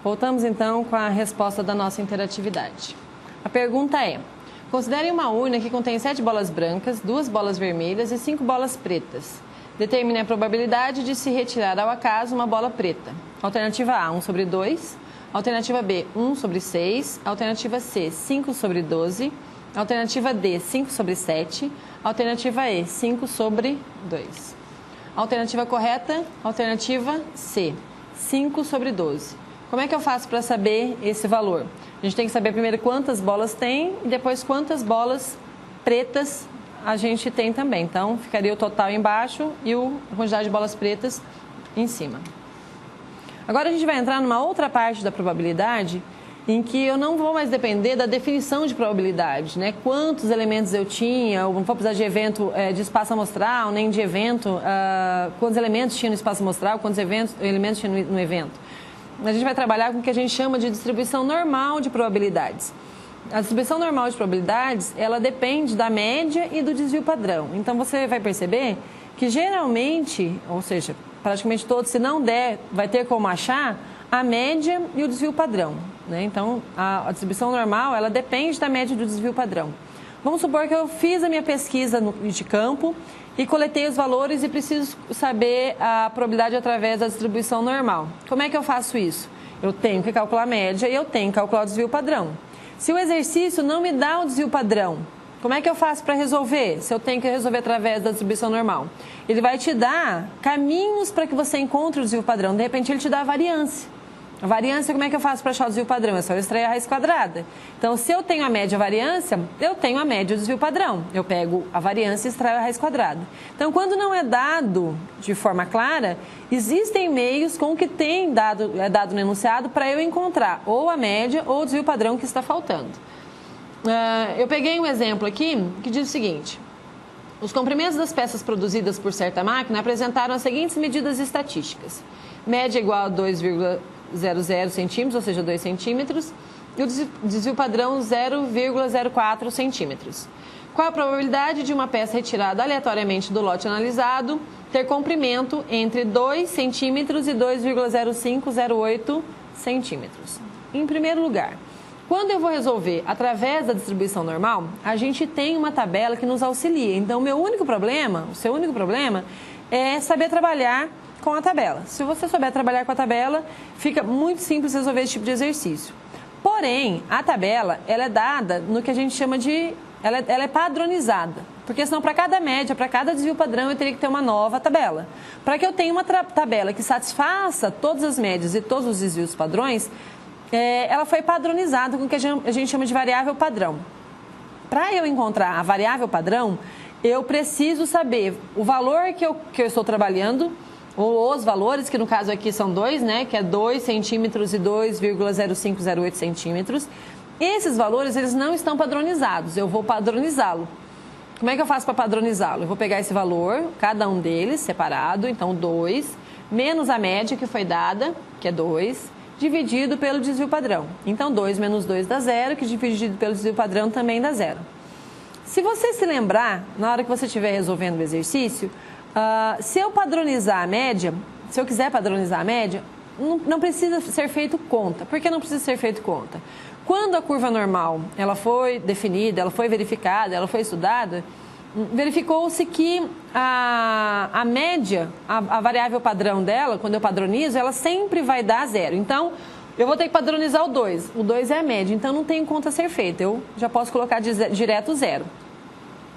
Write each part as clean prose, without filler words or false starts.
Voltamos então com a resposta da nossa interatividade. A pergunta é: considere uma urna que contém 7 bolas brancas, 2 bolas vermelhas e 5 bolas pretas. Determine a probabilidade de se retirar ao acaso uma bola preta. Alternativa A, 1 sobre 2. Alternativa B, 1 sobre 6. Alternativa C, 5 sobre 12. Alternativa D, 5 sobre 7. Alternativa E, 5 sobre 2. Alternativa correta, alternativa C, 5 sobre 12. Como é que eu faço para saber esse valor? A gente tem que saber primeiro quantas bolas tem e depois quantas bolas pretas a gente tem também. Então, ficaria o total embaixo e a quantidade de bolas pretas em cima. Agora a gente vai entrar numa outra parte da probabilidade em que eu não vou mais depender da definição de probabilidade, né? Quantos elementos eu tinha, eu não vou precisar de evento de espaço amostral, nem de evento, quantos elementos tinha no espaço amostral, quantos elementos tinha no evento. A gente vai trabalhar com o que a gente chama de distribuição normal de probabilidades. A distribuição normal de probabilidades, ela depende da média e do desvio padrão. Então, você vai perceber que geralmente, ou seja, praticamente todos, se não der, vai ter como achar a média e o desvio padrão, né? Então, a distribuição normal, ela depende da média e do desvio padrão. Vamos supor que eu fiz a minha pesquisa de campo e coletei os valores e preciso saber a probabilidade através da distribuição normal. Como é que eu faço isso? Eu tenho que calcular a média e eu tenho que calcular o desvio padrão. Se o exercício não me dá o desvio padrão, como é que eu faço para resolver? Se eu tenho que resolver através da distribuição normal. Ele vai te dar caminhos para que você encontre o desvio padrão. De repente, ele te dá a variância. A variância, como é que eu faço para achar o desvio padrão? É só eu extrair a raiz quadrada. Então, se eu tenho a média e a variância, eu tenho a média e o desvio padrão. Eu pego a variância e extraio a raiz quadrada. Então, quando não é dado de forma clara, existem meios com que é dado no enunciado para eu encontrar ou a média ou o desvio padrão que está faltando. Eu peguei um exemplo aqui que diz o seguinte: os comprimentos das peças produzidas por certa máquina apresentaram as seguintes medidas estatísticas. Média igual a 2,00 centímetros, ou seja, 2 centímetros, e o desvio padrão 0,04 centímetros. Qual a probabilidade de uma peça retirada aleatoriamente do lote analisado ter comprimento entre 2 centímetros e 2,0508 centímetros? Em primeiro lugar, quando eu vou resolver através da distribuição normal, a gente tem uma tabela que nos auxilia. Então, o seu único problema é saber trabalhar com a tabela. Se você souber trabalhar com a tabela, fica muito simples resolver esse tipo de exercício. Porém, a tabela, ela é dada no que a gente chama de... Ela é padronizada. Porque senão, para cada média, para cada desvio padrão, eu teria que ter uma nova tabela. Para que eu tenha uma tabela que satisfaça todas as médias e todos os desvios padrões, ela foi padronizada com o que a gente chama de variável padrão. Para eu encontrar a variável padrão, eu preciso saber o valor que eu estou trabalhando, ou os valores, que no caso aqui são 2, né, que é 2 centímetros e 2,0508 centímetros. Esses valores, eles não estão padronizados, eu vou padronizá-lo. Como é que eu faço para padronizá-lo? Eu vou pegar esse valor, cada um deles separado, então 2, menos a média que foi dada, que é 2, dividido pelo desvio padrão. Então 2 menos 2 dá 0, que dividido pelo desvio padrão também dá 0. Se você se lembrar, na hora que você estiver resolvendo o exercício, se eu padronizar a média, se eu quiser padronizar a média, não precisa ser feito conta. Por que não precisa ser feito conta? Quando a curva normal ela foi definida, ela foi verificada, ela foi estudada, verificou-se que a média, a variável padrão dela, quando eu padronizo, ela sempre vai dar 0. Então, eu vou ter que padronizar o 2. O 2 é a média, então não tem conta a ser feita. Eu já posso colocar direto 0.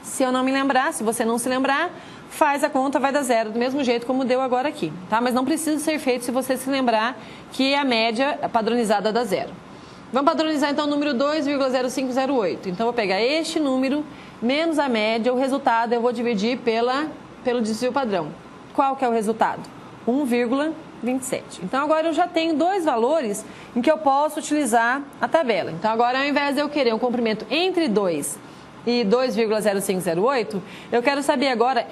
Se eu não me lembrar, se você não se lembrar, faz a conta, vai dar 0, do mesmo jeito como deu agora aqui, tá? Mas não precisa ser feito se você se lembrar que a média padronizada dá 0. Vamos padronizar então o número 2,0508. Então, eu vou pegar este número menos a média, o resultado eu vou dividir pelo desvio padrão. Qual que é o resultado? 1,27. Então, agora eu já tenho 2 valores em que eu posso utilizar a tabela. Então, agora ao invés de eu querer um comprimento entre 2 e 2,0508, eu quero saber agora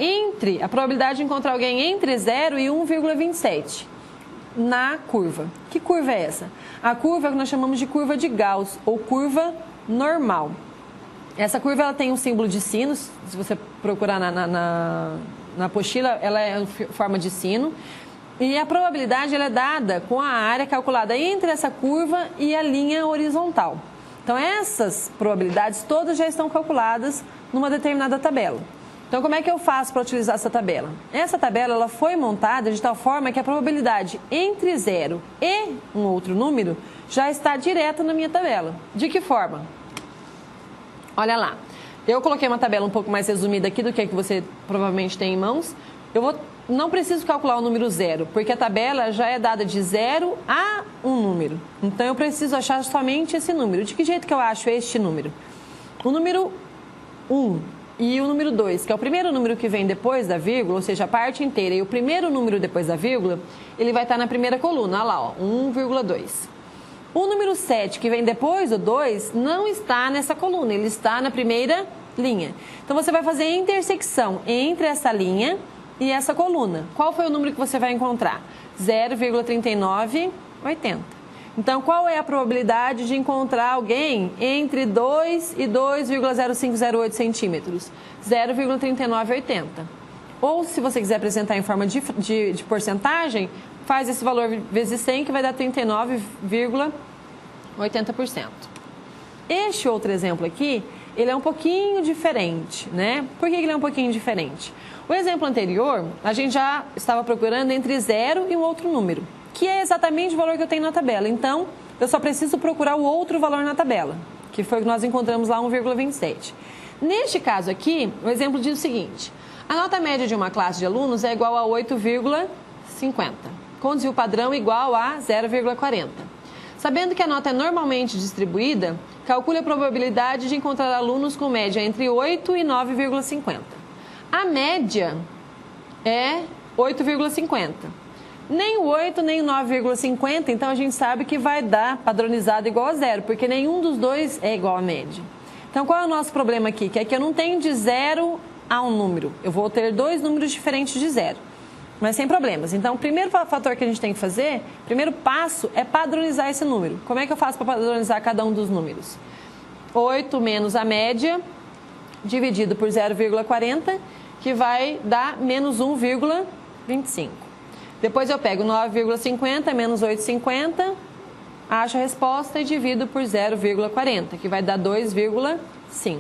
a probabilidade de encontrar alguém entre 0 e 1,27 na curva. Que curva é essa? A curva que nós chamamos de curva de Gauss, ou curva normal. Essa curva ela tem um símbolo de sino, se você procurar na apostila, ela é em forma de sino. E a probabilidade ela é dada com a área calculada entre essa curva e a linha horizontal. Então, essas probabilidades todas já estão calculadas numa determinada tabela. Então, como é que eu faço para utilizar essa tabela? Essa tabela ela foi montada de tal forma que a probabilidade entre 0 e um outro número já está direto na minha tabela. De que forma? Olha lá, eu coloquei uma tabela um pouco mais resumida aqui do que você provavelmente tem em mãos. Não preciso calcular o número 0, porque a tabela já é dada de 0 a um número. Então, eu preciso achar somente esse número. De que jeito que eu acho este número? O número 1 e o número 2, que é o primeiro número que vem depois da vírgula, ou seja, a parte inteira, e o primeiro número depois da vírgula, ele vai estar na primeira coluna, olha lá, ó, 1,2. O número 7, que vem depois do 2, não está nessa coluna, ele está na primeira linha. Então, você vai fazer a intersecção entre essa linha e essa coluna. Qual foi o número que você vai encontrar? 0,3980. Então, qual é a probabilidade de encontrar alguém entre 2 e 2,0508 centímetros? 0,3980. Ou, se você quiser apresentar em forma de porcentagem, faz esse valor vezes 100, que vai dar 39,80%. Este outro exemplo aqui, ele é um pouquinho diferente, né? Por que ele é um pouquinho diferente? O exemplo anterior, a gente já estava procurando entre 0 e um outro número, que é exatamente o valor que eu tenho na tabela. Então, eu só preciso procurar o outro valor na tabela, que foi o que nós encontramos lá, 1,27. Neste caso aqui, o exemplo diz o seguinte: a nota média de uma classe de alunos é igual a 8,50, com desvio padrão igual a 0,40. Sabendo que a nota é normalmente distribuída, calcule a probabilidade de encontrar alunos com média entre 8 e 9,50. A média é 8,50. Nem o 8, nem o 9,50, então a gente sabe que vai dar padronizado igual a 0, porque nenhum dos dois é igual à média. Então, qual é o nosso problema aqui? Que é que eu não tenho de 0 a um número. Eu vou ter dois números diferentes de 0, mas sem problemas. Então, o primeiro fator que a gente tem que fazer, o primeiro passo é padronizar esse número. Como é que eu faço para padronizar cada um dos números? 8 menos a média, dividido por 0,40, que vai dar menos 1,25. Depois eu pego 9,50 menos 8,50, acho a resposta e divido por 0,40, que vai dar 2,5.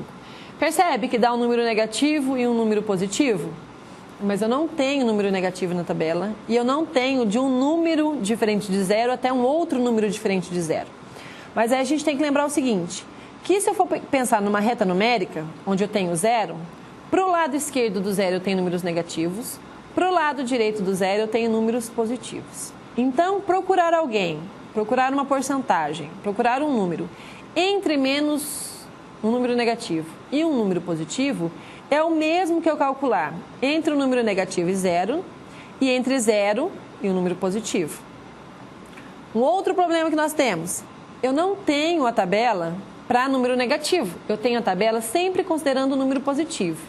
Percebe que dá um número negativo e um número positivo? Mas eu não tenho número negativo na tabela e eu não tenho de um número diferente de 0 até um outro número diferente de 0. Mas aí a gente tem que lembrar o seguinte, que se eu for pensar numa reta numérica, onde eu tenho 0, para o lado esquerdo do 0 eu tenho números negativos, para o lado direito do 0 eu tenho números positivos. Então, procurar alguém, procurar uma porcentagem, procurar um número entre menos um número negativo e um número positivo é o mesmo que eu calcular entre o número negativo e 0 e entre 0 e um número positivo. Um outro problema que nós temos, eu não tenho a tabela para número negativo, eu tenho a tabela sempre considerando o número positivo.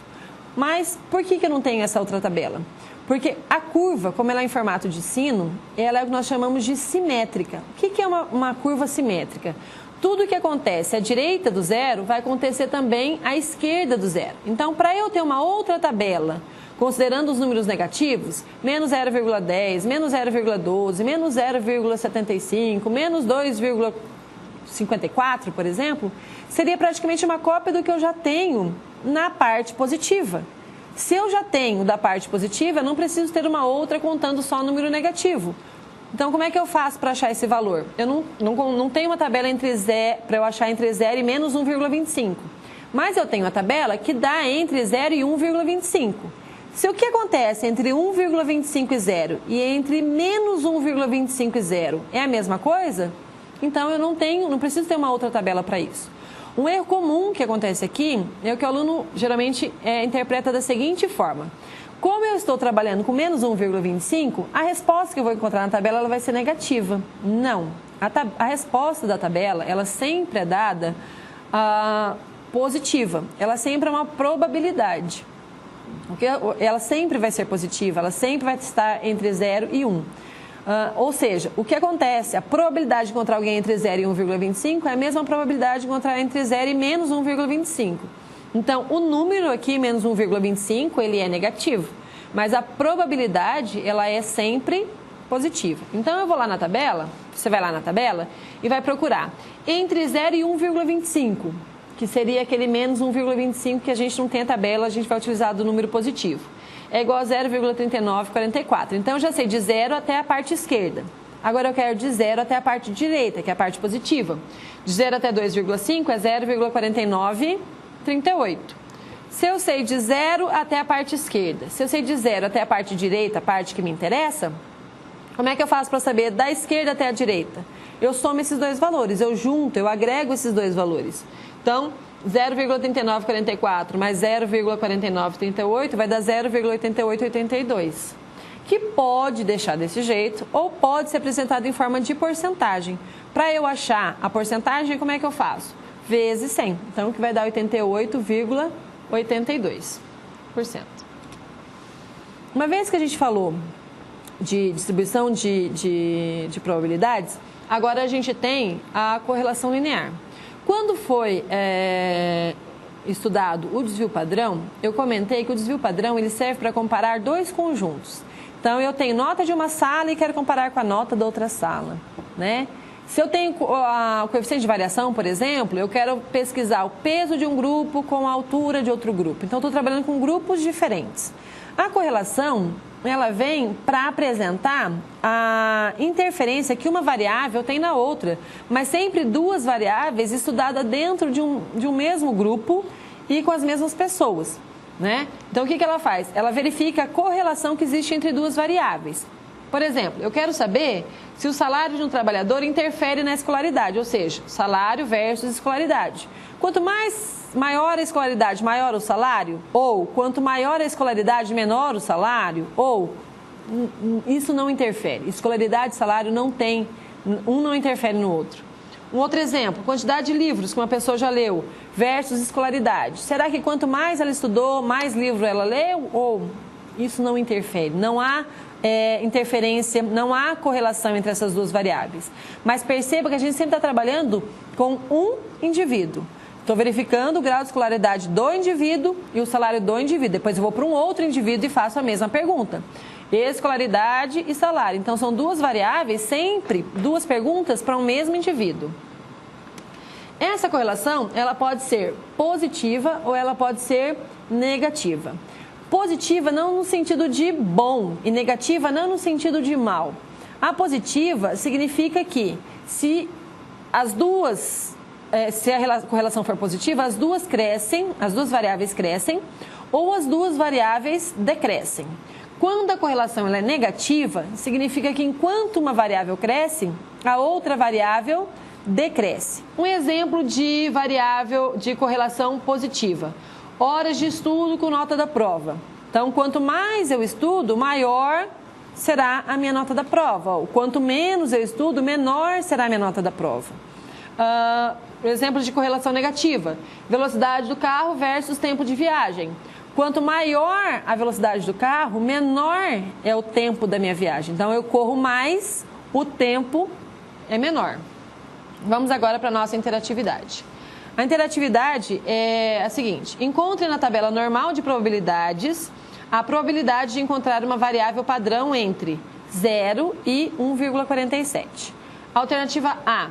Mas por que eu não tenho essa outra tabela? Porque a curva, como ela é em formato de sino, ela é o que nós chamamos de simétrica. O que é uma curva simétrica? Tudo que acontece à direita do 0 vai acontecer também à esquerda do 0. Então, para eu ter uma outra tabela, considerando os números negativos, menos 0,10, menos 0,12, menos 0,75, menos 2,54, por exemplo, seria praticamente uma cópia do que eu já tenho na parte positiva. Se eu já tenho da parte positiva, eu não preciso ter uma outra contando só o número negativo. Então, como é que eu faço para achar esse valor? Eu não tenho uma tabela para eu achar entre 0 e menos 1,25. Mas eu tenho a tabela que dá entre 0 e 1,25. Se o que acontece entre 1,25 e 0 e entre menos 1,25 e 0 é a mesma coisa, então eu não preciso ter uma outra tabela para isso. Um erro comum que acontece aqui é o que o aluno geralmente interpreta da seguinte forma. Como eu estou trabalhando com menos 1,25, a resposta que eu vou encontrar na tabela ela vai ser negativa. Não. A resposta da tabela, ela sempre é dada positiva. Ela sempre é uma probabilidade. Ela sempre vai ser positiva, ela sempre vai estar entre 0 e 1. Ou seja, o que acontece? A probabilidade de encontrar alguém entre 0 e 1,25 é a mesma probabilidade de encontrar entre 0 e menos 1,25. Então, o número aqui, menos 1,25, ele é negativo. Mas a probabilidade, ela é sempre positiva. Então, eu vou lá na tabela, você vai lá na tabela e vai procurar entre 0 e 1,25, que seria aquele menos 1,25 que a gente não tem a tabela, a gente vai utilizar do número positivo. É igual a 0,3944. Então, eu já sei de 0 até a parte esquerda. Agora, eu quero de 0 até a parte direita, que é a parte positiva. De 0 até 2,5 é 0,4938. Se eu sei de 0 até a parte esquerda, se eu sei de 0 até a parte direita, a parte que me interessa, como é que eu faço para saber da esquerda até a direita? Eu somo esses dois valores, eu junto, eu agrego esses dois valores. Então, 0,3944 mais 0,4938 vai dar 0,8882, que pode deixar desse jeito ou pode ser apresentado em forma de porcentagem. Para eu achar a porcentagem, como é que eu faço? Vezes 100. Então, que vai dar 88,82%. Uma vez que a gente falou de distribuição de probabilidades, agora a gente tem a correlação linear. Quando foi estudado o desvio padrão, eu comentei que o desvio padrão ele serve para comparar dois conjuntos. Então, eu tenho nota de uma sala e quero comparar com a nota da outra sala, né? Se eu tenho o coeficiente de variação, por exemplo, eu quero pesquisar o peso de um grupo com a altura de outro grupo. Então, estou trabalhando com grupos diferentes. A correlação, ela vem para apresentar a interferência que uma variável tem na outra, mas sempre duas variáveis estudadas dentro de um mesmo grupo e com as mesmas pessoas, né? Então, o que ela faz? Ela verifica a correlação que existe entre duas variáveis. Por exemplo, eu quero saber se o salário de um trabalhador interfere na escolaridade, ou seja, salário versus escolaridade. Quanto maior a escolaridade, maior o salário, ou quanto maior a escolaridade, menor o salário, ou isso não interfere. Escolaridade e salário não tem, um não interfere no outro. Um outro exemplo, quantidade de livros que uma pessoa já leu versus escolaridade. Será que quanto mais ela estudou, mais livro ela leu, ou isso não interfere? Não há interferência, não há correlação entre essas duas variáveis. Mas perceba que a gente sempre está trabalhando com um indivíduo. Estou verificando o grau de escolaridade do indivíduo e o salário do indivíduo. Depois eu vou para um outro indivíduo e faço a mesma pergunta. Escolaridade e salário. Então, são duas variáveis, sempre duas perguntas para um mesmo indivíduo. Essa correlação, ela pode ser positiva ou ela pode ser negativa. Positiva não no sentido de bom e negativa não no sentido de mal. A positiva significa que se a correlação for positiva, as duas variáveis crescem ou as duas variáveis decrescem. Quando a correlação ela é negativa, significa que enquanto uma variável cresce, a outra variável decresce. Um exemplo de variável de correlação positiva. Horas de estudo com nota da prova. Então, quanto mais eu estudo, maior será a minha nota da prova. Quanto menos eu estudo, menor será a minha nota da prova. Exemplo de correlação negativa. Velocidade do carro versus tempo de viagem. Quanto maior a velocidade do carro, menor é o tempo da minha viagem. Então, eu corro mais, o tempo é menor. Vamos agora para a nossa interatividade. A interatividade é a seguinte: encontre na tabela normal de probabilidades a probabilidade de encontrar uma variável padrão entre 0 e 1,47. Alternativa A,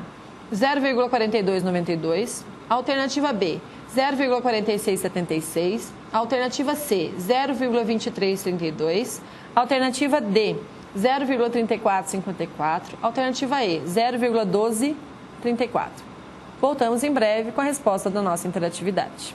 0,4292. Alternativa B, 0,4676. Alternativa C, 0,2332. Alternativa D, 0,3454. Alternativa E, 0,1234. Voltamos em breve com a resposta da nossa interatividade.